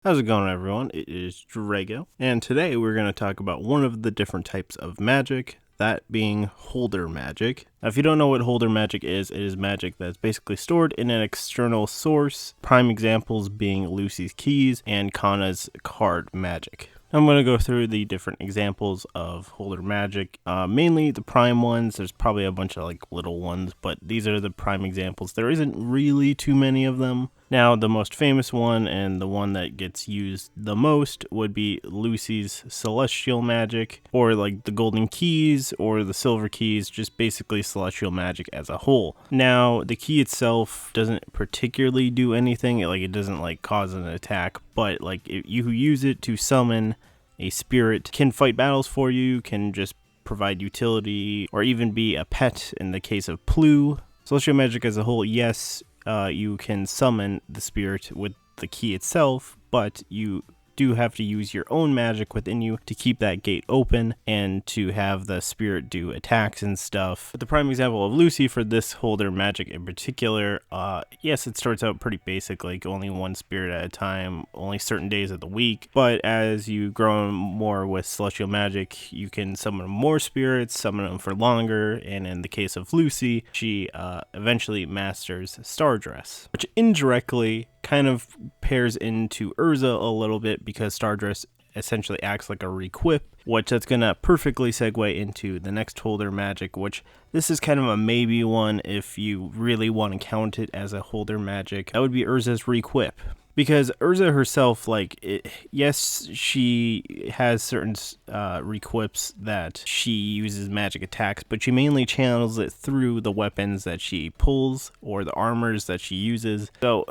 How's it going, everyone? It is Drago, and today we're going to talk about one of the different types of magic, that being holder magic. Now, if you don't know what holder magic is, it is magic that's basically stored in an external source, prime examples being Lucy's keys and Kana's card magic. I'm going to go through the different examples of holder magic, mainly the prime ones. There's probably a bunch of like little ones, but these are the prime examples. There isn't really too many of them. Now, the most famous one and the one that gets used the most would be Lucy's celestial magic, or like the golden keys or the silver keys, just basically celestial magic as a whole. Now, the key itself doesn't particularly do anything, it doesn't like cause an attack, but like if you use it to summon a spirit, can fight battles for you, can just provide utility, or even be a pet in the case of Plu. Celestial magic as a whole, yes, you can summon the spirit with the key itself, but you do have to use your own magic within you to keep that gate open and to have the spirit do attacks and stuff. But the prime example of Lucy for this holder magic in particular, yes, it starts out pretty basic, like only one spirit at a time, only certain days of the week. But as you grow more with celestial magic, you can summon more spirits, summon them for longer, and in the case of Lucy, she eventually masters Star Dress, which indirectly kind of pairs into Urza a little bit because Star Dress essentially acts like a Requip, which that's going to perfectly segue into the next holder magic, which this is kind of a maybe one if you really want to count it as a holder magic. That would be Urza's Requip. Because Urza herself, yes, she has certain requips that she uses magic attacks, but she mainly channels it through the weapons that she pulls or the armors that she uses. So,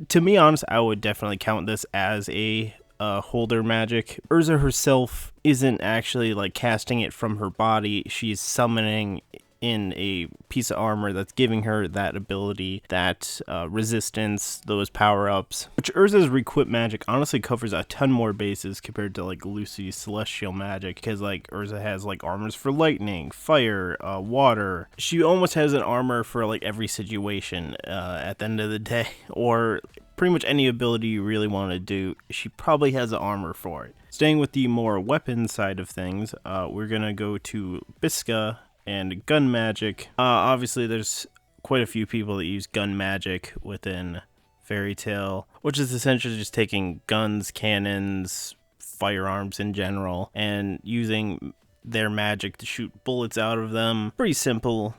to be honest, I would definitely count this as a holder magic. Urza herself isn't actually like casting it from her body. She's summoning in a piece of armor that's giving her that ability, that resistance, those power-ups. Which Urza's Requip magic honestly covers a ton more bases compared to like Lucy's celestial magic, because like Urza has like armors for lightning, fire, water. She almost has an armor for like every situation at the end of the day, or pretty much any ability you really want to do, she probably has an armor for it. Staying with the more weapon side of things, we're gonna go to Bisca and gun magic. Obviously there's quite a few people that use gun magic within Fairy Tail, which is essentially just taking guns, cannons, firearms in general, and using their magic to shoot bullets out of them. Pretty simple.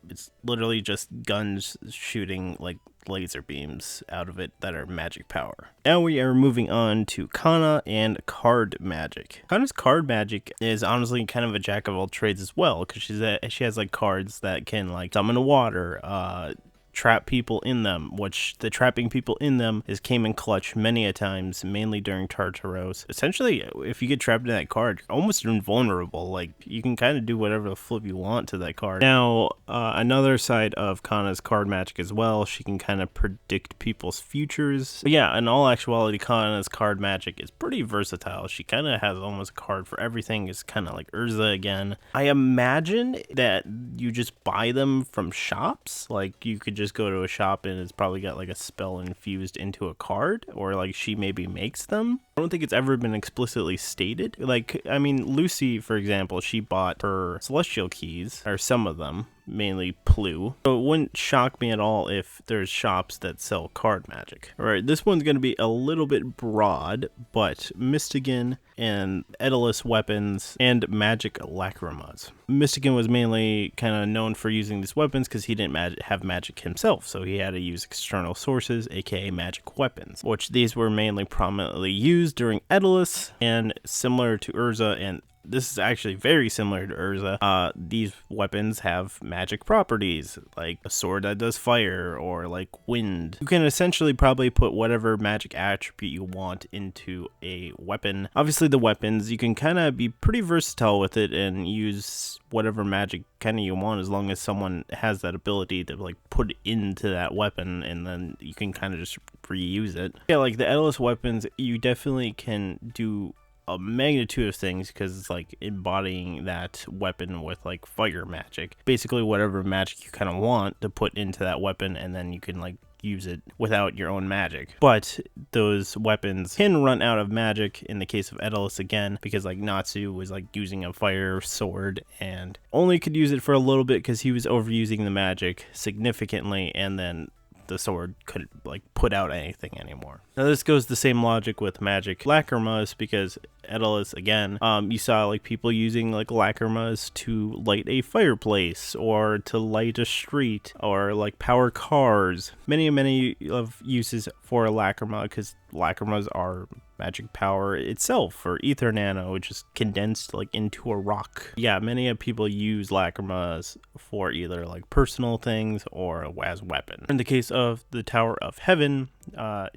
It's literally just guns shooting like laser beams out of it that are magic power. Now we are moving on to Kana and card magic. Kana's card magic is honestly kind of a jack of all trades as well, because she has like cards that can like summon water, trap people in them, which the trapping people in them came in clutch many a times, mainly during Tartaros. Essentially, if you get trapped in that card, you're almost invulnerable. Like, you can kind of do whatever the flip you want to that card. Now, another side of Kana's card magic as well, she can kind of predict people's futures. But yeah, in all actuality, Kana's card magic is pretty versatile. She kind of has almost a card for everything. It's kind of like Urza again. I imagine that you just buy them from shops. Like, you could just go to a shop and it's probably got like a spell infused into a card, or like she maybe makes them. I don't think it's ever been explicitly stated. Like, I mean, Lucy, for example, she bought her celestial keys, or some of them, mainly Plu. So it wouldn't shock me at all if there's shops that sell card magic. Alright, this one's going to be a little bit broad, but Mystigan and Edalus weapons and magic Lacrimas. Mystigan was mainly kind of known for using these weapons because he didn't have magic himself, so he had to use external sources, aka magic weapons, which these were mainly prominently used during Edalus, and similar to Urza, and this is actually very similar to Urza. These weapons have magic properties, like a sword that does fire, or like wind. You can essentially probably put whatever magic attribute you want into a weapon. Obviously the weapons, you can kind of be pretty versatile with it and use whatever magic kind of you want, as long as someone has that ability to like put it into that weapon, and then you can kind of just reuse it. Yeah, like the Edalus weapons, you definitely can do a magnitude of things because it's like embodying that weapon with like fire magic, basically whatever magic you kind of want to put into that weapon, and then you can like use it without your own magic. But those weapons can run out of magic in the case of Daedalus again, because like Natsu was like using a fire sword and only could use it for a little bit because he was overusing the magic significantly, and then the sword couldn't like put out anything anymore. Now this goes the same logic with magic Lacrimas, because Daedalus again, you saw like people using like Lacrimas to light a fireplace or to light a street or like power cars. Many of uses for a Lacrima, because Lacrimas are magic power itself, or ether nano, which is condensed like into a rock. Yeah, many of people use Lacrimas for either like personal things or as weapon. In the case of the Tower of Heaven,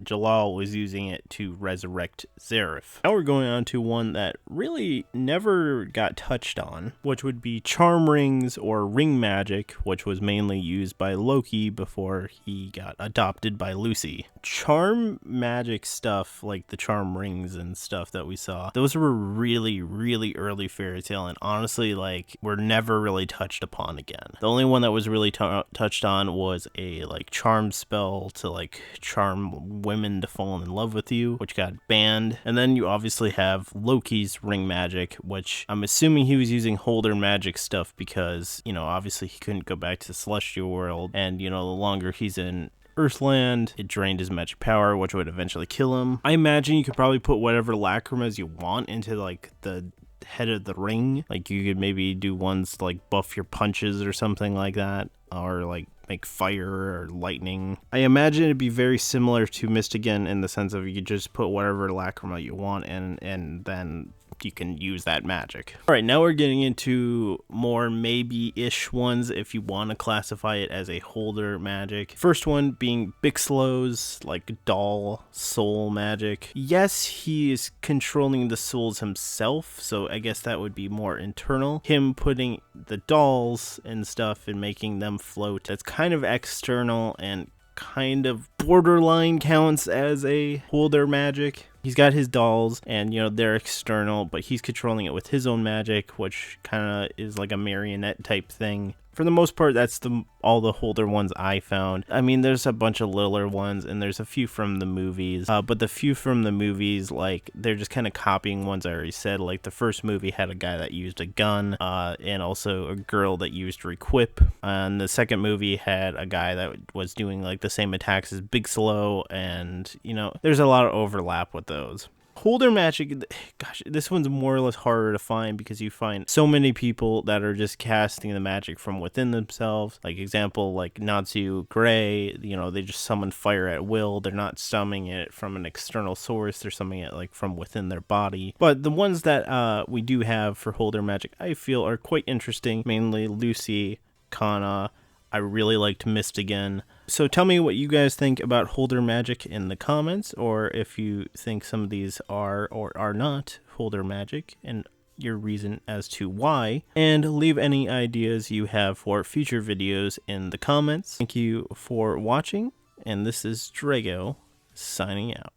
Jalal was using it to resurrect Zareth. Now we're going on to one that really never got touched on, which would be charm rings or ring magic, which was mainly used by Loki before he got adopted by Lucy. Charm magic stuff, like the charm rings and stuff that we saw, those were really early fairy tale, and honestly like were never really touched upon again. The only one that was really touched on was a like charm spell to like charm women to fall in love with you, which got banned. And then you obviously have Loki's ring magic, which I'm assuming he was using holder magic stuff because, you know, obviously he couldn't go back to the celestial world, and you know, the longer he's in Earthland, it drained his magic power, which would eventually kill him. I imagine you could probably put whatever Lacrimas you want into like the head of the ring. Like you could maybe do ones to, like buff your punches or something like that, or like make fire or lightning. I imagine it'd be very similar to Mystigan in the sense of you could just put whatever Lacrima you want and then you can use that magic. All right, now we're getting into more maybe-ish ones if you want to classify it as a holder magic. First one being Backslow's like doll soul magic. Yes, he is controlling the souls himself, so I guess that would be more internal. Him putting the dolls and stuff and making them float, that's kind of external and kind of borderline counts as a holder magic. He's got his dolls and, you know, they're external, but he's controlling it with his own magic, which kind of is like a marionette type thing. For the most part, that's all the holder ones I found. I mean, there's a bunch of littler ones, and there's a few from the movies. But the few from the movies, like, they're just kind of copying ones I already said. Like, the first movie had a guy that used a gun, and also a girl that used Requip. And the second movie had a guy that was doing, like, the same attacks as Backslow, and, you know, there's a lot of overlap with those. Holder magic, gosh, this one's more or less harder to find because you find so many people that are just casting the magic from within themselves. Like example, like Natsu Gray, you know, they just summon fire at will. They're not summoning it from an external source. They're summoning it like from within their body. But the ones that we do have for holder magic, I feel are quite interesting. Mainly Lucy, Kana. I really liked Mystigan. So tell me what you guys think about holder magic in the comments, or if you think some of these are or are not holder magic and your reason as to why, and leave any ideas you have for future videos in the comments. Thank you for watching, and this is Drago signing out.